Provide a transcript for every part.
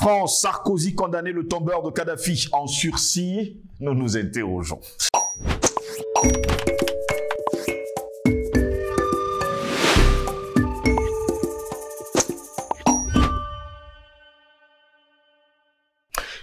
France, Sarkozy condamné, le tombeur de Kadhafi en sursis. Nous nous interrogeons.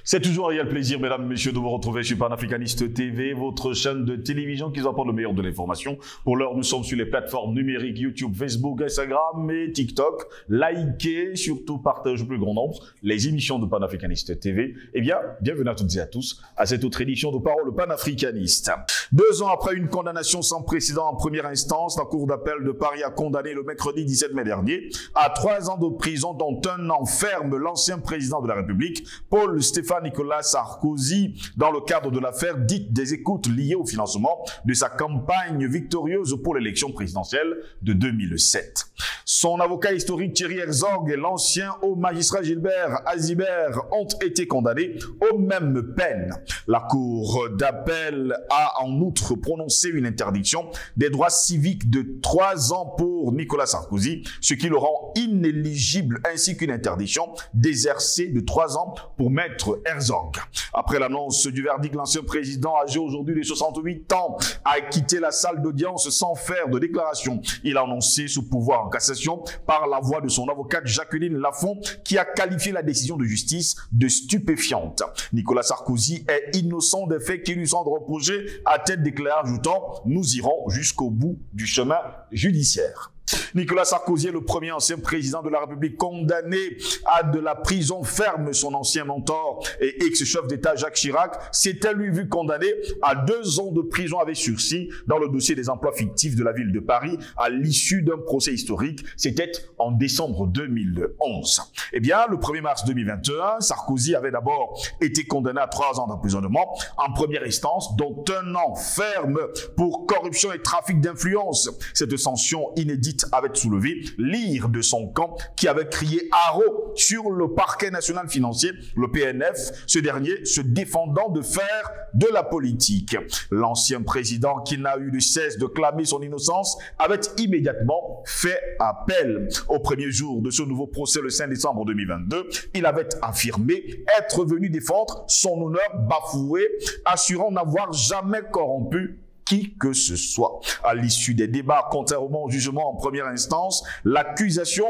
C'est toujours un réel plaisir, mesdames et messieurs, de vous retrouver sur Panafricaniste TV, votre chaîne de télévision qui vous apporte le meilleur de l'information. Pour l'heure, nous sommes sur les plateformes numériques YouTube, Facebook, Instagram et TikTok. Likez, surtout partagez au plus grand nombre les émissions de Panafricaniste TV. Eh bien, bienvenue à toutes et à tous à cette autre édition de Parole panafricaniste. 2 ans après une condamnation sans précédent en première instance, la Cour d'appel de Paris a condamné le mercredi 17 mai dernier à 3 ans de prison, dont 1 an ferme, l'ancien président de la République, Paul-Stéphane Nicolas Sarkozy, dans le cadre de l'affaire dite des écoutes liées au financement de sa campagne victorieuse pour l'élection présidentielle de 2007. Son avocat historique Thierry Herzog et l'ancien haut magistrat Gilbert Azibert ont été condamnés aux mêmes peines. La Cour d'appel a en outre prononcé une interdiction des droits civiques de 3 ans pour Nicolas Sarkozy, ce qui le rend inéligible, ainsi qu'une interdiction d'exercer de 3 ans pour Maître Herzog. Après l'annonce du verdict, l'ancien président, âgé aujourd'hui de 68 ans, a quitté la salle d'audience sans faire de déclaration. Il a annoncé ce pouvoir en cassation par la voix de son avocate Jacqueline Lafont, qui a qualifié la décision de justice de stupéfiante. Nicolas Sarkozy est innocent des faits qui lui sont reprochés, a-t-elle déclaré, ajoutant « Nous irons jusqu'au bout du chemin judiciaire ». Nicolas Sarkozy est le premier ancien président de la République condamné à de la prison ferme. Son ancien mentor et ex-chef d'État Jacques Chirac s'était lui vu condamné à 2 ans de prison avec sursis dans le dossier des emplois fictifs de la ville de Paris à l'issue d'un procès historique. C'était en décembre 2011. Eh bien, le 1er mars 2021, Sarkozy avait d'abord été condamné à 3 ans d'emprisonnement en première instance, dont 1 an ferme pour corruption et trafic d'influence. Cette sanction inédite avait soulevé l'ire de son camp qui avait crié haro sur le parquet national financier, le PNF, ce dernier se défendant de faire de la politique. L'ancien président, qui n'a eu de cesse de clamer son innocence, avait immédiatement fait appel. Au premier jour de ce nouveau procès, le 5 décembre 2022, il avait affirmé être venu défendre son honneur bafoué, assurant n'avoir jamais corrompu qui que ce soit. À l'issue des débats, contrairement au jugement en première instance, l'accusation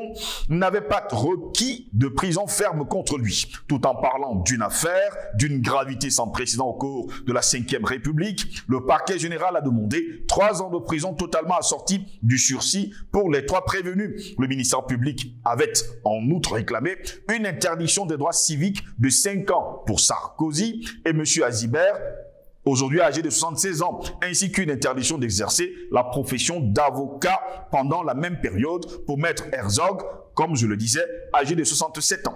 n'avait pas requis de prison ferme contre lui. Tout en parlant d'une affaire d'une gravité sans précédent au cours de la Ve République, le parquet général a demandé 3 ans de prison totalement assortis du sursis pour les 3 prévenus. Le ministère public avait en outre réclamé une interdiction des droits civiques de 5 ans pour Sarkozy et M. Azibert, aujourd'hui âgé de 76 ans, ainsi qu'une interdiction d'exercer la profession d'avocat pendant la même période pour Maître Herzog, comme je le disais, âgé de 67 ans.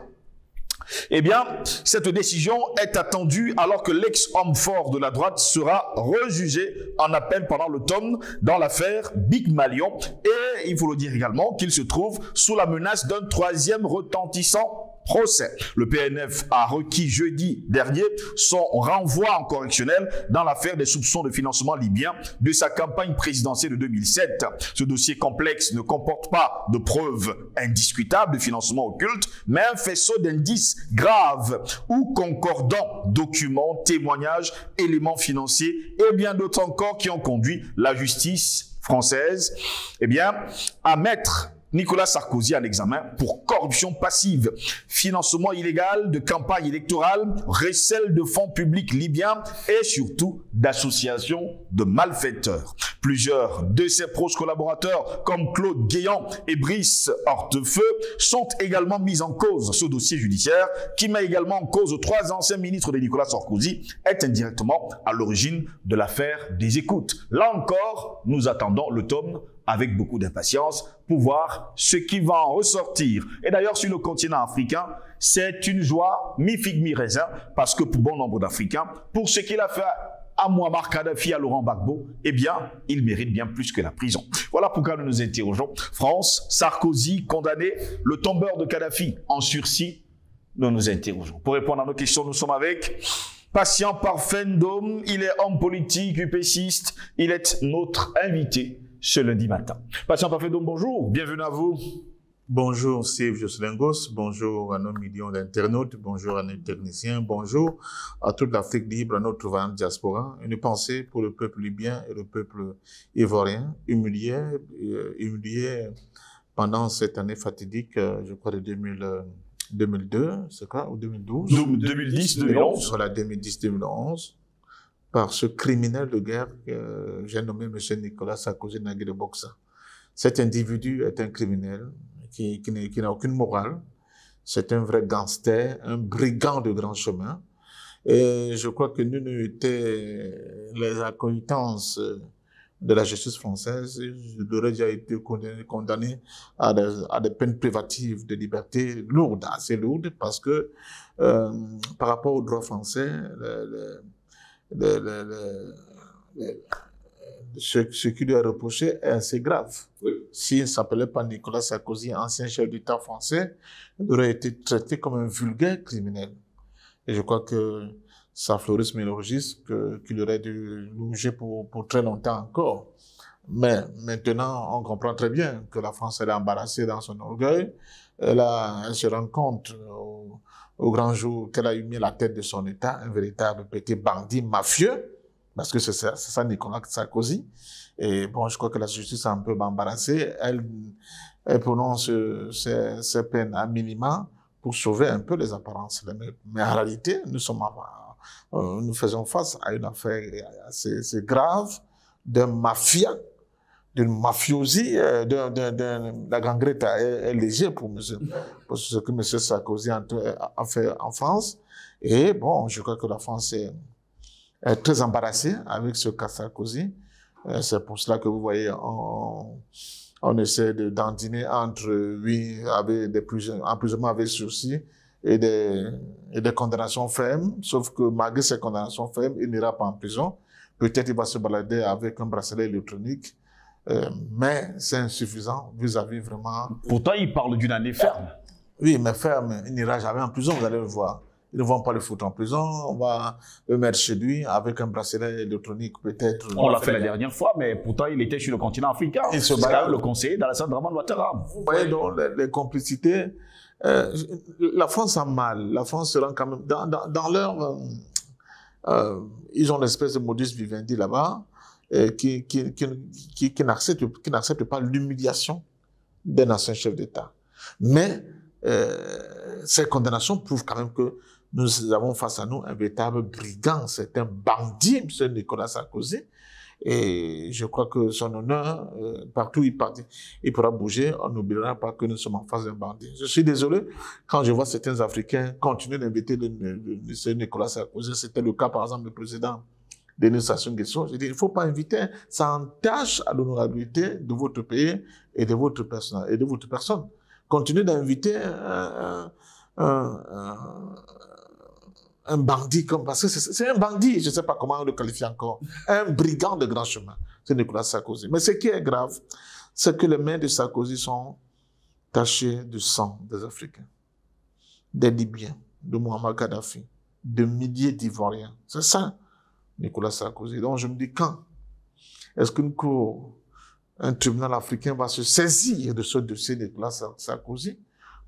Eh bien, cette décision est attendue alors que l'ex-homme fort de la droite sera rejugé en appel pendant l'automne dans l'affaire Big Malion. Et il faut le dire également qu'il se trouve sous la menace d'un 3e retentissant procès. Le PNF a requis jeudi dernier son renvoi en correctionnel dans l'affaire des soupçons de financement libyen de sa campagne présidentielle de 2007. Ce dossier complexe ne comporte pas de preuves indiscutables de financement occulte, mais un faisceau d'indices graves ou concordants, documents, témoignages, éléments financiers et bien d'autres encore qui ont conduit la justice française, eh bien, à mettre Nicolas Sarkozy en examen pour corruption passive, financement illégal de campagne électorale, recel de fonds publics libyens et surtout d'associations de malfaiteurs. Plusieurs de ses proches collaborateurs comme Claude Guéant et Brice Hortefeux sont également mis en cause. Ce dossier judiciaire, qui met également en cause 3 anciens ministres de Nicolas Sarkozy, est indirectement à l'origine de l'affaire des écoutes. Là encore, nous attendons l'automne avec beaucoup d'impatience pour voir ce qui va en ressortir. Et d'ailleurs, sur le continent africain, c'est une joie mi-figue, mi-raisin, parce que pour bon nombre d'Africains, pour ce qu'il a fait à Muammar Kadhafi, à Laurent Gbagbo, eh bien, il mérite bien plus que la prison. Voilà pourquoi nous nous interrogeons. France, Sarkozy condamné, le tombeur de Kadhafi en sursis, nous nous interrogeons. Pour répondre à nos questions, nous sommes avec Patient Parfendome. Il est homme politique, UPCiste. Il est notre invité ce lundi matin. Patient Parfendome, bonjour, bienvenue à vous. Bonjour Steve Joslingos, bonjour à nos millions d'internautes, bonjour à nos techniciens, bonjour à toute l'Afrique libre, à notre vaillante diaspora. Une pensée pour le peuple libyen et le peuple ivoirien, humilié pendant cette année fatidique, je crois de 2002, c'est quoi, ou 2012 2010-2011. Voilà, 2010-2011, par ce criminel de guerre que j'ai nommé M. Nicolas Sarkozy Nagui de Boxa. Cet individu est un criminel qui n'a aucune morale. C'est un vrai gangster, un brigand de grand chemin. Et je crois que nul n'était les accointances de la justice française. Il aurait déjà été condamné à des peines privatives de liberté lourdes, assez lourdes, parce que par rapport au droit français, ce qui lui est reproché est assez grave. Oui. S'il ne s'appelait pas Nicolas Sarkozy, ancien chef d'État français, il aurait été traité comme un vulgaire criminel. Et je crois que ça Floris Mélorgis qu'il aurait dû loger pour très longtemps encore. Mais maintenant, on comprend très bien que la France elle est embarrassée dans son orgueil. Elle se rend compte au grand jour qu'elle a eu mis la tête de son État, un véritable petit bandit mafieux. Parce que c'est ça Nicolas Sarkozy. Et bon, je crois que la justice est un peu embarrassée. Elle prononce ses peines à minima pour sauver un peu les apparences. Mais en réalité, nous faisons face à une affaire assez grave d'un mafia, d'une mafiosie, la gangrette est léger pour ce que M. Sarkozy a fait en France. Et bon, je crois que la France est très embarrassé avec ce cas Sarkozy. C'est pour cela que vous voyez, on essaie d'endiner entre lui, avec emprisonnement avec sursis et des condamnations fermes. Sauf que malgré ces condamnations fermes, il n'ira pas en prison. Peut-être il va se balader avec un bracelet électronique. Mais c'est insuffisant vis-à-vis vraiment... Pourtant, il parle d'une année ferme. Oui, mais ferme, il n'ira jamais en prison, vous allez le voir. Ils ne vont pas le foutre en prison, on va le mettre chez lui avec un bracelet électronique peut-être. On l'a fait la dernière fois, mais pourtant il était sur le continent africain. Il se balade le conseiller d'Alassane Dramane Ouattara. Vous voyez donc les complicités. La France a mal. La France se rend quand même... Dans leur... ils ont une espèce de modus vivendi là-bas qui n'accepte pas l'humiliation d'un ancien chef d'État. Mais ces condamnations prouvent quand même que nous avons face à nous un véritable brigand, c'est un bandit, M. Nicolas Sarkozy. Et je crois que son honneur, partout où il pourra bouger, on n'oubliera pas que nous sommes en face d'un bandit. Je suis désolé quand je vois certains Africains continuer d'inviter M. Nicolas Sarkozy. C'était le cas, par exemple, du président Denis Sassou Nguesso. Je dis, il ne faut pas inviter, ça entache à l'honorabilité de votre pays et de votre personne. Continuez d'inviter un bandit comme, parce que c'est un bandit, je ne sais pas comment on le qualifie encore, un brigand de grand chemin, c'est Nicolas Sarkozy. Mais ce qui est grave, c'est que les mains de Sarkozy sont tachées de sang des Africains, des Libyens, de Muammar Kadhafi, de milliers d'Ivoiriens. C'est ça, Nicolas Sarkozy. Donc je me dis, quand est-ce qu'une cour, un tribunal africain va se saisir de ce dossier de Nicolas Sarkozy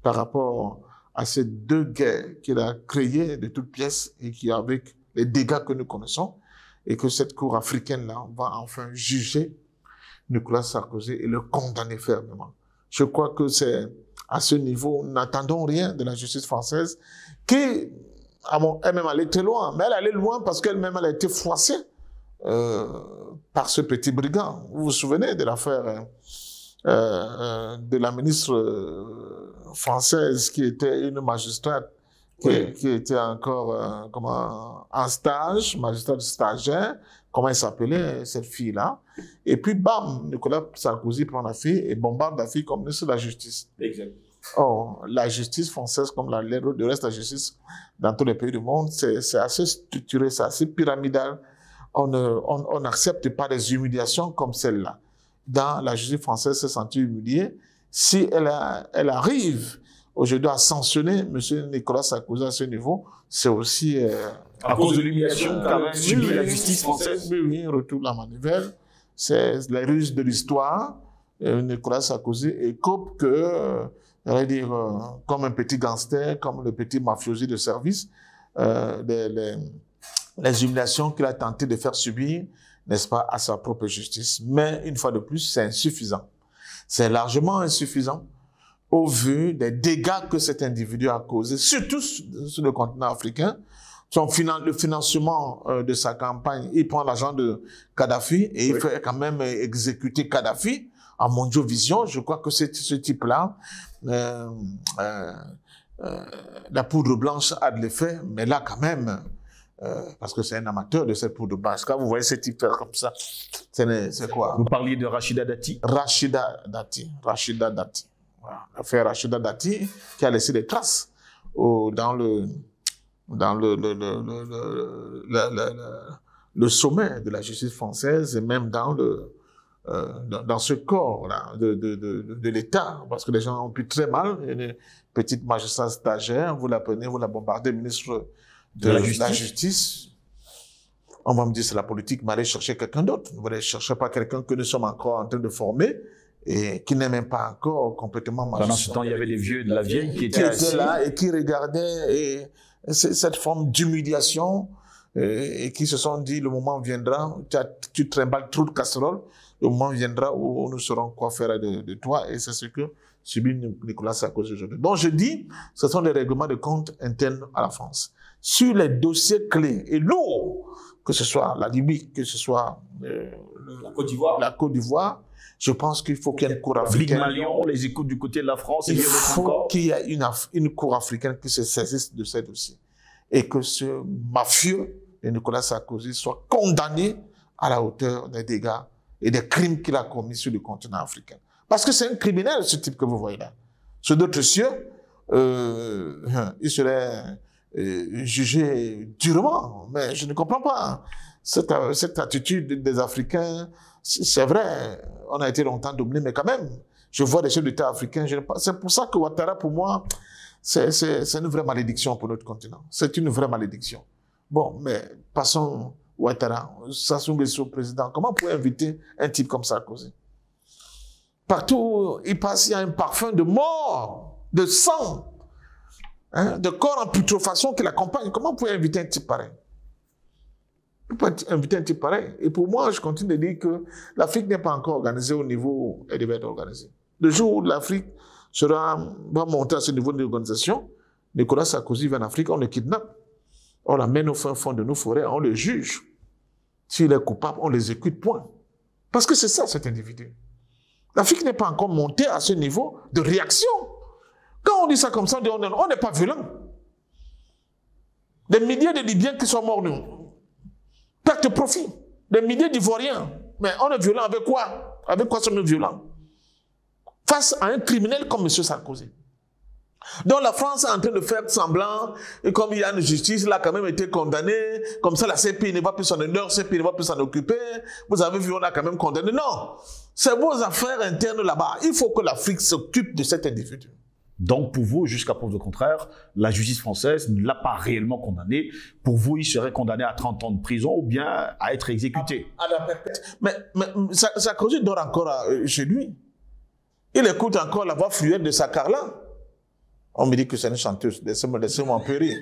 par rapport à ces deux guerres qu'il a créées de toutes pièces et qui, avec les dégâts que nous connaissons, et que cette cour africaine-là va enfin juger Nicolas Sarkozy et le condamner fermement. Je crois que c'est à ce niveau, n'attendons rien de la justice française, qui elle-même allait très loin, mais elle allait loin parce qu'elle-même elle a été froissée par ce petit brigand. Vous vous souvenez de l'affaire de la ministre française qui était une magistrate qui était encore en stage, magistrate stagiaire, comment elle s'appelait cette fille-là. Et puis bam, Nicolas Sarkozy prend la fille et bombarde la fille comme ministre de la Justice. Exact. Or, la justice française, comme le reste de la justice dans tous les pays du monde, c'est assez structuré, c'est assez pyramidal. On n'accepte pas des humiliations comme celle-là. Dans la justice française, se sentir humiliée, si elle arrive aujourd'hui à sanctionner M. Nicolas Sarkozy à ce niveau, c'est aussi... à cause de l'humiliation qu'a subie la justice française. Oui, retour la manivelle. C'est les ruses de l'histoire. Nicolas Sarkozy écope que j'allais dire, comme un petit gangster, comme le petit mafiosi de service, les humiliations qu'il a tenté de faire subir, n'est-ce pas, à sa propre justice. Mais, une fois de plus, c'est insuffisant. C'est largement insuffisant au vu des dégâts que cet individu a causés, surtout sur le continent africain. Le financement de sa campagne, il prend l'argent de Kadhafi et il fait quand même exécuter Kadhafi. À Mondiovision, je crois que c'est ce type-là, la poudre blanche a de l'effet, mais là quand même, parce que c'est un amateur de cette poudre blanche. Quand vous voyez ce type comme ça, c'est quoi? Vous parliez de Rachida Dati. Rachida Dati. Voilà. L'affaire Rachida Dati qui a laissé des traces dans le sommet de la justice française et même dans ce corps-là de l'État, parce que les gens ont pu très mal, une petite magistrat stagiaire, vous la prenez, vous la bombardez, ministre de la justice. On va me dire c'est la politique, mais allez chercher quelqu'un d'autre. Vous n'allez chercher pas quelqu'un que nous sommes encore en train de former et qui n'est même pas encore complètement magistrat. Pendant ce temps, il y avait des vieux de la vieille qui étaient là et qui regardaient cette forme d'humiliation et qui se sont dit le moment viendra, tu trimbales trop de casseroles, le moment viendra où nous saurons quoi faire de toi, et c'est ce que subit Nicolas Sarkozy aujourd'hui. Donc je dis, ce sont des règlements de compte internes à la France. Sur les dossiers clés et lourds, que ce soit la Libye, que ce soit la Côte d'Ivoire, je pense qu'il faut qu'il y ait une cour africaine. Malion, on les écoute du côté de la France. Il faut qu'il y ait une cour africaine qui se saisisse de ces dossiers. Et que ce mafieux de Nicolas Sarkozy soit condamné à la hauteur des dégâts et des crimes qu'il a commis sur le continent africain. Parce que c'est un criminel, ce type que vous voyez là. Sur d'autres cieux, il serait jugé durement. Mais je ne comprends pas cette attitude des Africains. C'est vrai, on a été longtemps dominé, mais quand même, je vois des chefs d'État africains. C'est pour ça que Ouattara, pour moi, c'est une vraie malédiction pour notre continent. C'est une vraie malédiction. Bon, mais passons Ouattara, Sassou Nguesso, président. Comment on pourrait inviter un type comme Sarkozy? Partout où il passe, il y a un parfum de mort, de sang, hein, de corps en putréfaction qui l'accompagne. Comment on pourrait inviter un type pareil? On peut inviter un type pareil. Et pour moi, je continue de dire que l'Afrique n'est pas encore organisée au niveau où elle devait être organisée. Le jour où l'Afrique va monter à ce niveau d'organisation, Nicolas Sarkozy vient en Afrique, on le kidnappe. On l'amène au fin fond de nos forêts, on le juge. S'il est coupable, on l'exécute, point. Parce que c'est ça, cet individu. L'Afrique n'est pas encore montée à ce niveau de réaction. Quand on dit ça comme ça, on n'est pas violent. Des milliers de Libyens qui sont morts, nous. Perte de profit. Des milliers d'Ivoiriens. Mais on est violent avec quoi? Avec quoi sommes-nous violents? Face à un criminel comme M. Sarkozy. Donc la France est en train de faire semblant, et comme il y a une justice, il a quand même été condamné, comme ça la CPI ne va plus s'en occuper, vous avez vu, on a quand même condamné. Non, c'est vos affaires internes là-bas. Il faut que l'Afrique s'occupe de cet individu. Donc pour vous, jusqu'à preuve de contraire, la justice française ne l'a pas réellement condamné. Pour vous, il serait condamné à 30 ans de prison ou bien à être exécuté. À la perpète. Mais Sarkozy dort encore chez lui. Il écoute encore la voix fluette de sa Carla. On me dit que c'est une chanteuse. Laissez-moi un peu rire.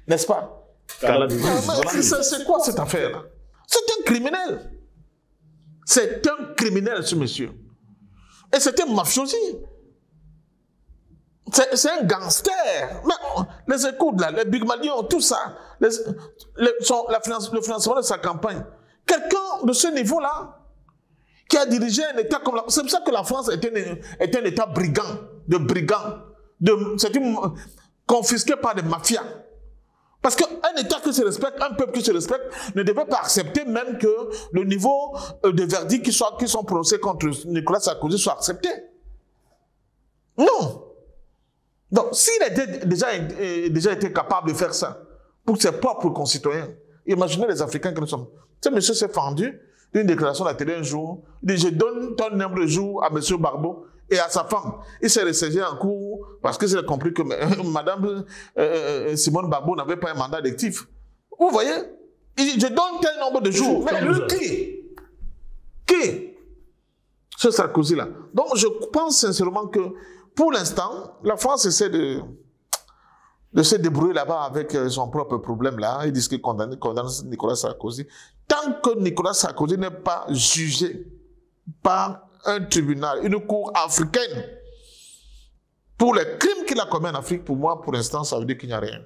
N'est-ce pas? C'est quoi cette affaire-là? C'est un criminel. C'est un criminel, ce monsieur. Et c'est un mafiosi. C'est un gangster. Mais les écoutes, là, les Big Malions, tout ça, le financement de sa campagne. Quelqu'un de ce niveau-là, qui a dirigé un État comme la... C'est pour ça que la France est un État brigand, de brigands. C'est confisqué par des mafias. Parce qu'un État qui se respecte, un peuple qui se respecte, ne devait pas accepter même que le niveau de verdict qui sont prononcés contre Nicolas Sarkozy soit accepté. Non. Donc, s'il était déjà été capable de faire ça pour ses propres concitoyens, imaginez les Africains que nous sommes. Ce monsieur s'est fendu d'une déclaration à la télé un jour. Il dit, je donne ton nombre de jours à M. Barbeau et à sa femme. Il s'est ressaisi en cours parce que j'ai compris que Mme Simone Barbeau n'avait pas un mandat électif. Vous voyez? Il dit, je donne tel nombre de jours. Mais lui, qui? Ce Sarkozy-là. Donc, je pense sincèrement que pour l'instant, la France essaie de se débrouiller là-bas avec son propre problème là. Ils disent qu'ils condamnent Nicolas Sarkozy. Tant que Nicolas Sarkozy n'est pas jugé par un tribunal, une cour africaine, pour les crimes qu'il a commis en Afrique, pour moi, pour l'instant, ça veut dire qu'il n'y a rien.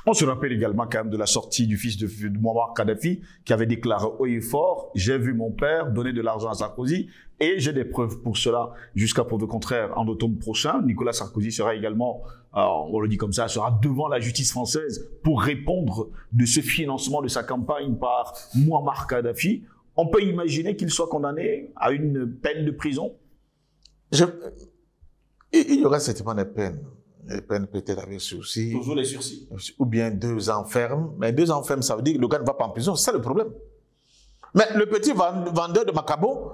On se rappelle également quand même de la sortie du fils de Muammar Kadhafi qui avait déclaré haut et fort « J'ai vu mon père donner de l'argent à Sarkozy et j'ai des preuves pour cela. » Jusqu'à preuve de contraire, en automne prochain, Nicolas Sarkozy sera également, on le dit comme ça, sera devant la justice française pour répondre de ce financement de sa campagne par Muammar Kadhafi. On peut imaginer qu'il soit condamné à une peine de prison? Il y aura certainement des peines. Des peines peut-être avec sursis. Toujours les sursis. Ou bien 2 ans ferme. Mais 2 ans ferme, ça veut dire que le gars ne va pas en prison. C'est ça le problème. Mais le petit vendeur de Macabo,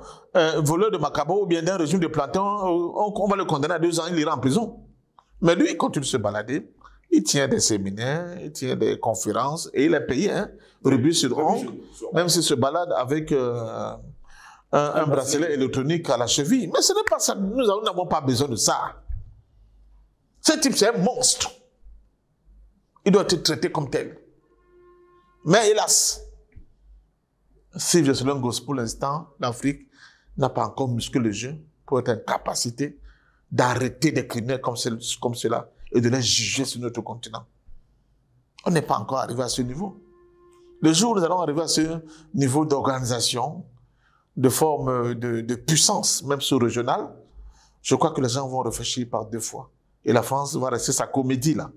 voleur de Macabo, ou bien d'un régime de plantain, on va le condamner à 2 ans, il ira en prison. Mais lui, il continue de se balader. Il tient des séminaires, il tient des conférences, et il est payé, hein, rubis sur ongle, même s'il se balade avec un bracelet électronique à la cheville. Mais ce n'est pas ça. Nous n'avons pas besoin de ça. Ce type, c'est un monstre. Il doit être traité comme tel. Mais hélas, si je suis un gosse pour l'instant, l'Afrique n'a pas encore musclé le jeu pour être en capacité d'arrêter des criminels comme cela et de les juger sur notre continent. On n'est pas encore arrivé à ce niveau. Le jour où nous allons arriver à ce niveau d'organisation, de forme de puissance, même sous-régionale, je crois que les gens vont réfléchir par 2 fois. Et la France va rester sa comédie là.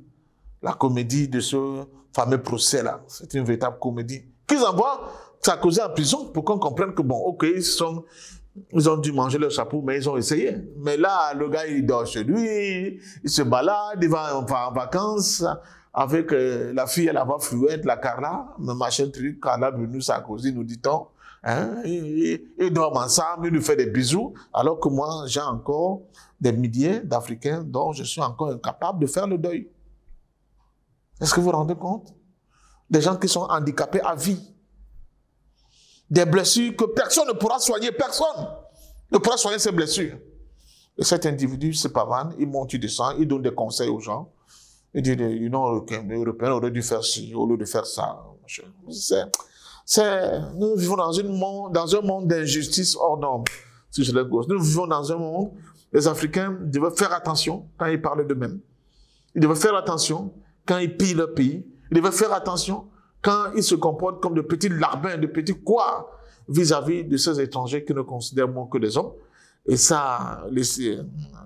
La comédie de ce fameux procès là. C'est une véritable comédie. Qu'ils envoient Sarkozy en prison pour qu'on comprenne que bon, ok, ils ont dû manger leur chapeau, mais ils ont essayé. Mais là, le gars, il dort chez lui, il se balade, il va en vacances avec la fille à la voix fluette, la Carla, le machin truc, Carla Bruno Sarkozy, nous dit-on. Hein, ils dorment ensemble, ils nous font des bisous, alors que moi, j'ai encore des milliers d'Africains dont je suis encore incapable de faire le deuil. Est-ce que vous vous rendez compte? Des gens qui sont handicapés à vie. Des blessures que personne ne pourra soigner, personne ne pourra soigner ces blessures. Et cet individu se pavane, il monte, il descend, il donne des conseils aux gens. Il dit, les Européens auraient dû faire ci, au lieu de faire ça. Nous vivons dans un monde d'injustice hors norme. Si je le gauche. Nous vivons dans un monde, les Africains devaient faire attention quand ils parlent d'eux-mêmes. Ils devaient faire attention quand ils pillent leur pays. Ils devaient faire attention quand ils se comportent comme de petits larbins, de petits quoi vis-à-vis de ces étrangers qui ne considèrent moins que des hommes. Et ça,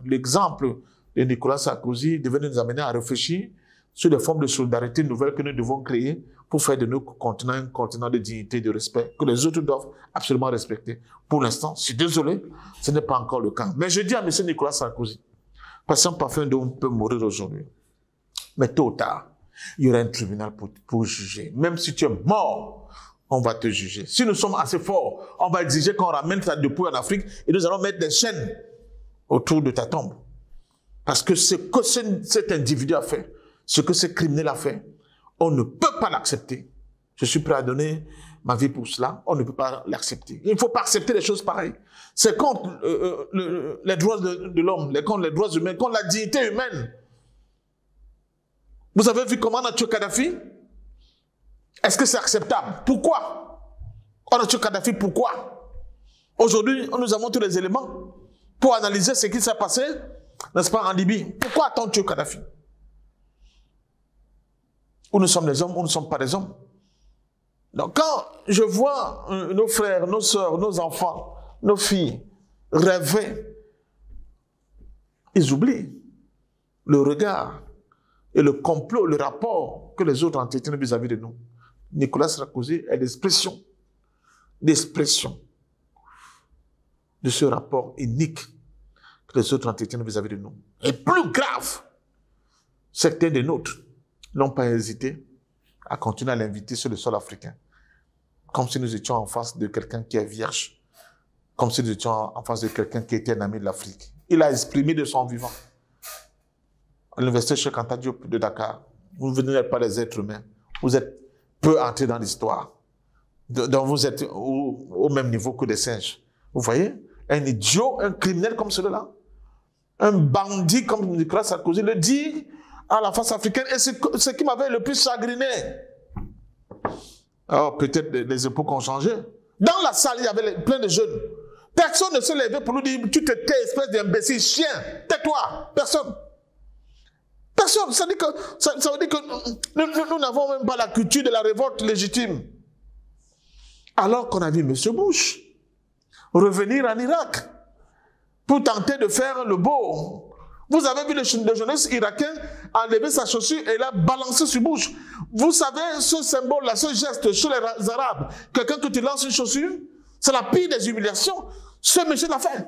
l'exemple de Nicolas Sarkozy devait nous amener à réfléchir sur des formes de solidarité nouvelles que nous devons créer pour faire de notre continent un continent de dignité et de respect que les autres doivent absolument respecter. Pour l'instant, je suis désolé, ce n'est pas encore le cas. Mais je dis à M. Nicolas Sarkozy, patient parfum dont on peut mourir aujourd'hui. Mais tôt ou tard, il y aura un tribunal pour juger. Même si tu es mort, on va te juger. Si nous sommes assez forts, on va exiger qu'on ramène ta dépouille en Afrique et nous allons mettre des chaînes autour de ta tombe. Parce que ce que cet individu a fait, ce que ce criminel a fait, on ne peut pas l'accepter. Je suis prêt à donner ma vie pour cela. On ne peut pas l'accepter. Il ne faut pas accepter des choses pareilles. C'est contre les droits de l'homme, contre les droits humains, contre la dignité humaine. Vous avez vu comment on a tué Kadhafi? Est-ce que c'est acceptable? Pourquoi? On a tué Kadhafi, pourquoi? Aujourd'hui, nous avons tous les éléments pour analyser ce qui s'est passé, n'est-ce pas, en Libye. Pourquoi a-t-on tué Kadhafi? Ou nous sommes des hommes, ou nous ne sommes pas des hommes. Donc quand je vois nos frères, nos sœurs, nos enfants, nos filles rêver, ils oublient le regard et le complot, le rapport que les autres entretiennent vis-à-vis de nous. Nicolas Sarkozy est l'expression de ce rapport unique que les autres entretiennent vis-à-vis de nous. Et plus grave, certains des nôtres n'ont pas hésité à continuer à l'inviter sur le sol africain. Comme si nous étions en face de quelqu'un qui est vierge. Comme si nous étions en face de quelqu'un qui était un ami de l'Afrique. Il a exprimé de son vivant. À l'université Cheikh Anta Diop de Dakar, vous n'êtes pas des êtres humains. Vous êtes peu entrés dans l'histoire. Donc vous êtes au même niveau que des singes. Vous voyez? Un idiot, un criminel comme celui-là. un bandit comme Nicolas Sarkozy le dit à la face africaine. Et c'est ce qui m'avait le plus chagriné. Alors peut-être les époques ont changé. Dans la salle, il y avait plein de jeunes. Personne ne se levait pour nous dire, tu te tais, espèce d'imbécile, chien, tais-toi. Personne. Personne. Ça veut dire que nous n'avons même pas la culture de la révolte légitime. Alors qu'on a vu M. Bush revenir en Irak pour tenter de faire le beau. Vous avez vu le journaliste irakien enlever sa chaussure et l'a balancé sur Bush. Vous savez ce symbole-là, ce geste chez les Arabes, quelqu'un que tu lances une chaussure, c'est la pire des humiliations. Ce monsieur l'a fait.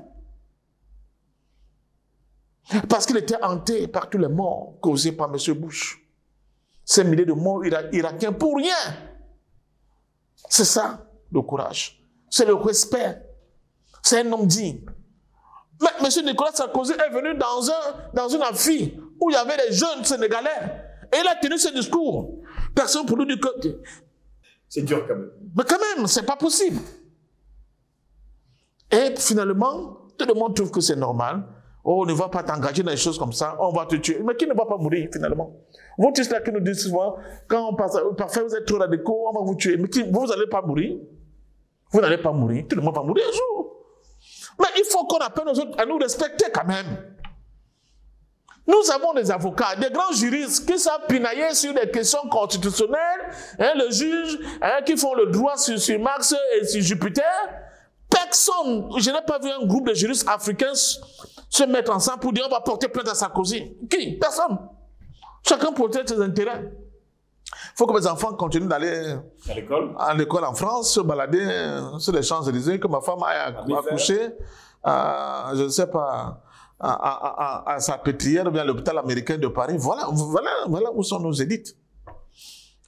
Parce qu'il était hanté par tous les morts causés par M. Bush. Ces milliers de morts irakiens pour rien. C'est ça, le courage. C'est le respect. C'est un homme digne. Mais M. Nicolas Sarkozy est venu dans une amphi où il y avait des jeunes Sénégalais. Et il a tenu ce discours. Personne pour nous dire que... C'est dur quand même. Mais quand même, c'est pas possible. Et finalement, tout le monde trouve que c'est normal. Oh, on ne va pas t'engager dans des choses comme ça, on va te tuer. Mais qui ne va pas mourir finalement? Vous tous là qui nous disent souvent, quand on passe, parfois vous êtes trop radicaux, on va vous tuer. Mais vous n'allez pas mourir. Vous n'allez pas mourir. Tout le monde va mourir un jour. Mais il faut qu'on appelle aux autres à nous respecter quand même. Nous avons des avocats, des grands juristes qui savent pinailler sur des questions constitutionnelles, hein, le juge, hein, qui font le droit sur Marx et sur Jupiter. Personne, je n'ai pas vu un groupe de juristes africains se mettre ensemble pour dire on va porter plainte à Sarkozy. Qui? Personne. Chacun protège ses intérêts. Il faut que mes enfants continuent d'aller à l'école en France, se balader sur les Champs-Élysées, que ma femme aille accoucher, je ne sais pas, à sa pétrière, ou bien à l'hôpital américain de Paris. Voilà où sont nos élites.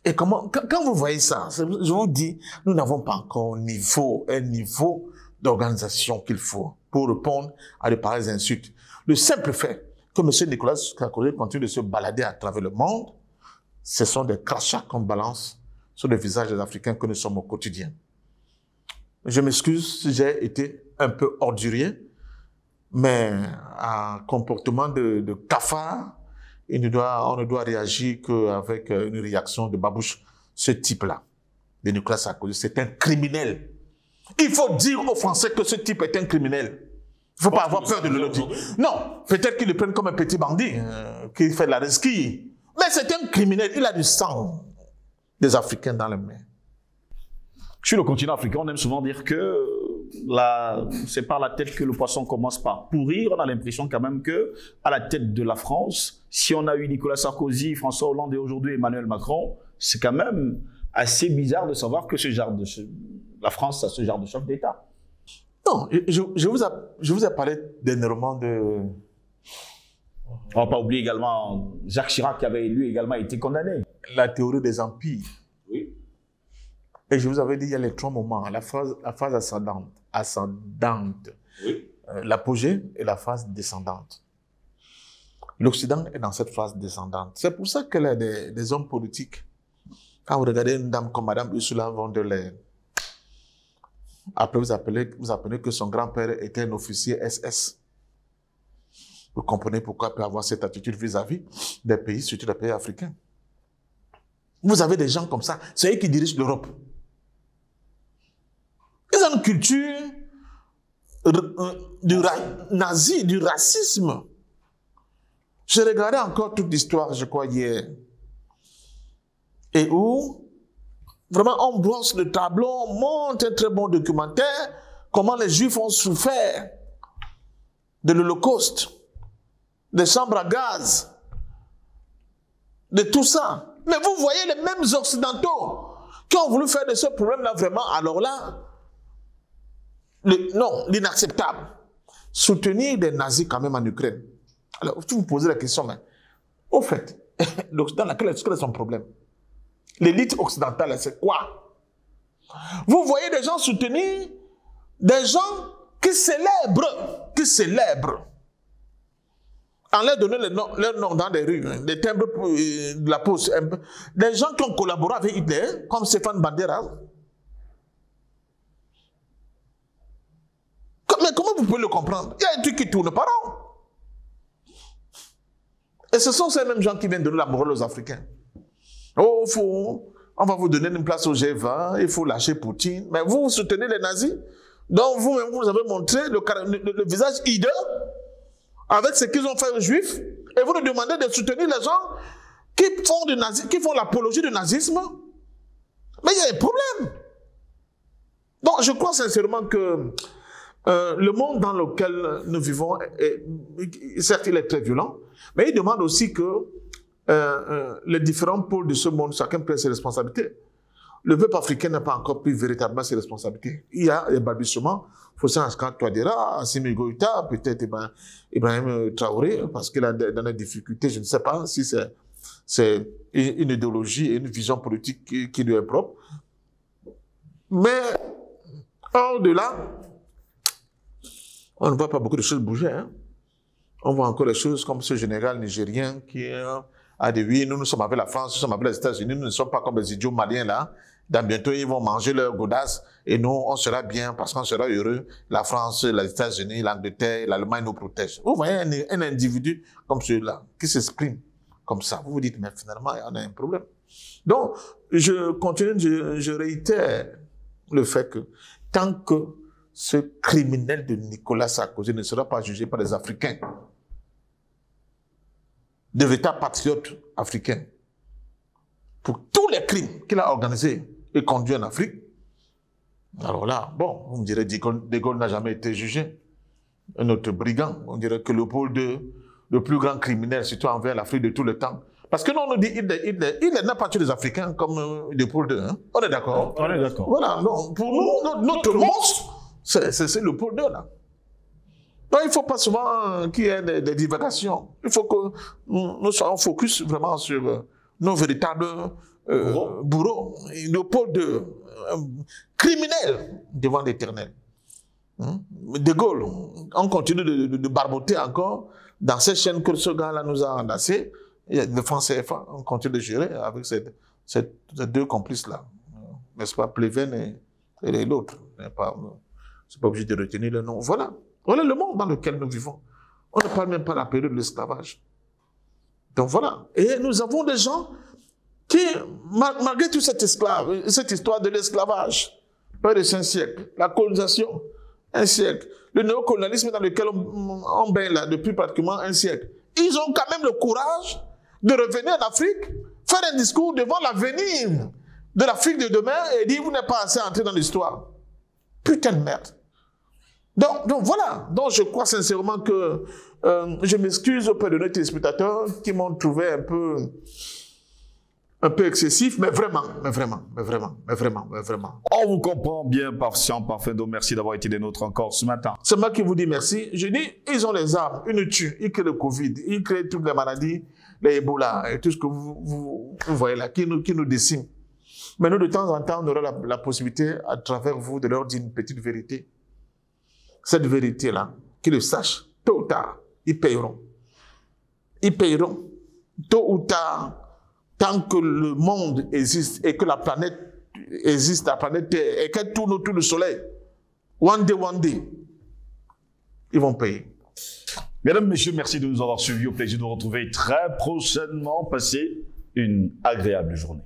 Et quand vous voyez ça, je vous dis, nous n'avons pas encore un niveau d'organisation qu'il faut pour répondre à de pareilles insultes. Le simple fait que M. Nicolas Sarkozy continue de se balader à travers le monde, ce sont des crachats qu'on balance sur le visage des Africains que nous sommes au quotidien. Je m'excuse si j'ai été un peu ordurier, mais un comportement de cafard, on ne doit réagir qu'avec une réaction de babouche. Ce type-là, de Nicolas Sarkozy, c'est un criminel. Il faut dire aux Français que ce type est un criminel. Il ne faut pas avoir peur de le dire. Non, peut-être qu'ils le prennent comme un petit bandit qui fait de la resquille. Mais c'est un criminel. Il a du sang des Africains dans les mains. Sur le continent africain, on aime souvent dire que c'est par la tête que le poisson commence par pourrir. On a l'impression quand même que à la tête de la France, si on a eu Nicolas Sarkozy, François Hollande et aujourd'hui Emmanuel Macron, c'est quand même assez bizarre de savoir que la France a ce genre de chef d'État. Non, je vous ai parlé dernièrement de... On ne va pas oublier également Jacques Chirac qui avait lui également été condamné. La théorie des empires. Oui. Et je vous avais dit, il y a les trois moments, la phase ascendante, oui. L'apogée et la phase descendante. L'Occident est dans cette phase descendante. C'est pour ça qu'elle a des hommes politiques. Quand vous regardez une dame comme Madame Ursula von der Leyen, après vous apprenez que son grand-père était un officier SS. Vous comprenez pourquoi elle peut avoir cette attitude vis-à-vis des pays, surtout des pays africains. Vous avez des gens comme ça, c'est eux qui dirigent l'Europe. Ils ont une culture du racisme. J'ai regardé encore toute l'histoire, je crois, hier. Et où, vraiment, on brosse le tableau, on monte un très bon documentaire, comment les Juifs ont souffert de l'Holocauste, des chambres à gaz, de tout ça. Mais vous voyez les mêmes Occidentaux qui ont voulu faire de ce problème-là vraiment, alors là, l'inacceptable. Soutenir des nazis quand même en Ukraine. Alors, si vous posez la question, mais au fait, l'Occident, quel est son problème? L'élite occidentale, c'est quoi? Vous voyez des gens soutenir des gens qui célèbrent, en leur donnant leur nom dans des rues, des timbres de la poste, des gens qui ont collaboré avec Hitler, comme Stéphane Bandera. Mais comment vous pouvez le comprendre? Il y a un truc qui tourne pas rond. Et ce sont ces mêmes gens qui viennent donner la morale aux Africains. Oh, on va vous donner une place au G20, il faut lâcher Poutine. Mais vous soutenez les nazis. Donc vous-même, vous avez montré le visage hideux avec ce qu'ils ont fait aux Juifs. Et vous nous demandez de soutenir les gens qui font l'apologie du nazisme. Mais il y a un problème. Donc je crois sincèrement que le monde dans lequel nous vivons, certes il est très violent, mais il demande aussi que les différents pôles de ce monde, chacun prenne ses responsabilités. Le peuple africain n'a pas encore pris véritablement ses responsabilités. Il y a des balbutiements. Fossé Askan Touadéra, Assimi Goïta, peut-être Ibrahim Traoré, parce qu'il a dans des difficultés, je ne sais pas si c'est une idéologie et une vision politique qui lui est propre. Mais hors de là, on ne voit pas beaucoup de choses bouger. Hein. On voit encore les choses comme ce général nigérien qui a dit oui, nous sommes avec la France, nous sommes avec les États-Unis, nous ne sommes pas comme les idiots maliens là. Dans bientôt, ils vont manger leur godasses et nous, on sera bien parce qu'on sera heureux. La France, les États-Unis, l'Angleterre, l'Allemagne nous protègent. Vous voyez un individu comme celui-là qui s'exprime comme ça. Vous vous dites, mais finalement, on a un problème. Donc, je continue, je réitère le fait que tant que ce criminel de Nicolas Sarkozy ne sera pas jugé par les Africains, de véritables patriotes africains, pour tous les crimes qu'il a organisés et conduits en Afrique, alors là, bon, on dirait que De Gaulle n'a jamais été jugé. Un autre brigand, on dirait que le plus grand criminel, surtout envers l'Afrique de tout le temps. Parce que nous, on nous dit il n'a pas tué les Africains comme Léopold II. Hein? On est d'accord? On est d'accord. Voilà, non, pour nous, notre monstre, c'est Léopold II, là. Donc, il ne faut pas souvent qu'il y ait des divagations. Il faut que nous soyons focus vraiment sur nos véritables bourreaux. Léopold II, criminel devant l'Éternel. De Gaulle, on continue de barboter encore dans ces chaînes que ce gars-là nous a enlacées. Le français CFA, on continue de gérer avec ces deux complices-là. N'est-ce pas, Pleven et l'autre. Je ne suis pas obligé de retenir le nom. Voilà. Voilà le monde dans lequel nous vivons. On ne parle même pas de la période de l'esclavage. Donc voilà. Et nous avons des gens qui, malgré toute cette histoire de l'esclavage, près de 5 siècles, la colonisation, 1 siècle, le néocolonialisme dans lequel on baigne là depuis pratiquement 1 siècle, ils ont quand même le courage de revenir en Afrique, faire un discours devant l'avenir de l'Afrique de demain et dire vous n'êtes pas assez entré dans l'histoire. Putain de merde. Donc voilà, donc je crois sincèrement que je m'excuse auprès de nos téléspectateurs qui m'ont trouvé un peu excessif, mais vraiment. On vous comprend bien, patient, parfait. Donc merci d'avoir été des nôtres encore ce matin. C'est moi qui vous dis merci. Je dis, ils ont les armes, ils nous tuent, ils créent le Covid, ils créent toutes les maladies, les Ebola et tout ce que vous voyez là, qui nous déciment. Mais nous, de temps en temps, on aura la possibilité, à travers vous, de leur dire une petite vérité. Cette vérité-là, qu'ils le sachent, tôt ou tard, ils paieront. Ils paieront. Tôt ou tard, tant que le monde existe et que la planète existe, la planète Terre, et qu'elle tourne autour du soleil, one day, ils vont payer. Mesdames, Messieurs, merci de nous avoir suivis. Au plaisir de vous retrouver très prochainement. Passez une agréable journée.